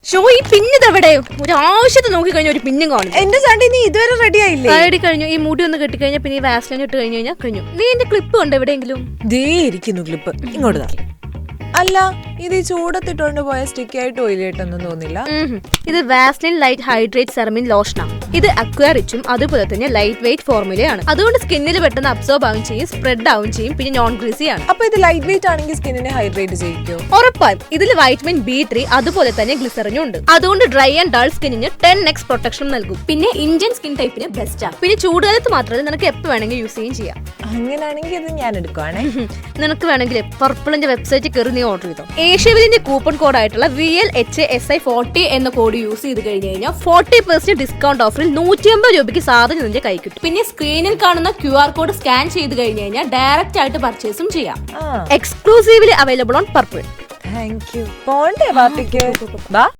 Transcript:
Show ഈ പിന്നെവിടെ ഒരു ആവശ്യത്തെ നോക്കി കഴിഞ്ഞാൽ ഒരു പിന്നും കാണും. എന്റെ ചാണ്ടി നീ ഇതുവരെ റെഡി ആയില്ലേ? റെഡി കഴിഞ്ഞു. ഈ മുടി ഒന്ന് കെട്ടിക്കഴിഞ്ഞാൽ പിന്നെ ഈ വാസ്ലിൻ ഇട്ട് കഴിഞ്ഞാൽ കഴിഞ്ഞു. നീ എന്റെ ക്ലിപ്പ് കണ്ടോ എവിടെയെങ്കിലും? ദേ ഇരിക്കുന്നു ക്ലിപ്പ്, ഇങ്ങോട്ട് താ. അല്ല ഇത് ഈ ചൂടത്തിട്ടോണ്ട് പോയ സ്റ്റിക്കി ആയിട്ട് ഓയിലായിട്ടൊന്നും തോന്നില്ല. ഇത് വാസ്ലിൻ ലൈറ്റ് ഹൈഡ്രേറ്റ് സെറമിൻ ലോഷനാണ്. ഇത് അക്വാ റിച്ചും അതുപോലെ തന്നെ ലൈറ്റ് വെയിറ്റ് ഫോർമുലയാണ്. അതുകൊണ്ട് സ്കിന്നിൽ പെട്ടെന്ന് അബ്സോർബ് ആവും ചെയ്യും, സ്പ്രെഡ് ആവും ചെയ്യും, പിന്നെ നോൺ ഗ്രീസി ആണ്. അപ്പൊ ഇത് ലൈറ്റ് വെയിറ്റ് ആണെങ്കിൽ സ്കിന്നിനെ ഹൈഡ്രേറ്റ് ചെയ്യിക്കോ? ഉറപ്പായും. ഇതിൽ വൈറ്റമിൻ B3 അതുപോലെ തന്നെ ഗ്ലിസറിനും ഉണ്ട്. അതുകൊണ്ട് ഡ്രൈ ആൻഡ് ഡൾ സ്കിന്നിന് 10x പ്രൊട്ടക്ഷൻ നൽകും. പിന്നെ ഇന്ത്യൻ സ്കിൻ ടൈപ്പിന് ബെസ്റ്റ് ആണ്. പിന്നെ ചൂടുകാലത്ത് മാത്രമല്ല, നിനക്ക് എപ്പോൾ വേണമെങ്കിൽ യൂസ് ചെയ്യുകയും ചെയ്യാം. അങ്ങനെയാണെങ്കിൽ ഇത് ഞാൻ എടുക്കുവാണേ. നിനക്ക് വേണമെങ്കിൽ പർപ്പിളിന്റെ വെബ്സൈറ്റിൽ കയറി നീ ഓർഡർ ചെയ്തോ. ഏഷ്യവിലിന്റെ കൂപ്പൺ കോഡ് ആയിട്ടുള്ള VLHSI40 എന്ന കോഡ് യൂസ് ചെയ്ത് കഴിഞ്ഞ് കഴിഞ്ഞാൽ 40% ഡിസ്കൗണ്ട് ഓഫറിൽ 150 രൂപയ്ക്ക് സാധനം നിന്റെ കൈ കിട്ടും. പിന്നെ സ്ക്രീനിൽ കാണുന്ന QR കോഡ് സ്കാൻ ചെയ്ത് കഴിഞ്ഞ് കഴിഞ്ഞാൽ ഡയറക്റ്റ് ആയിട്ട് പർച്ചേസും ചെയ്യാം. Exclusively available on purple. Thank you. പോണ്ടേ പാർട്ടിക്ക്?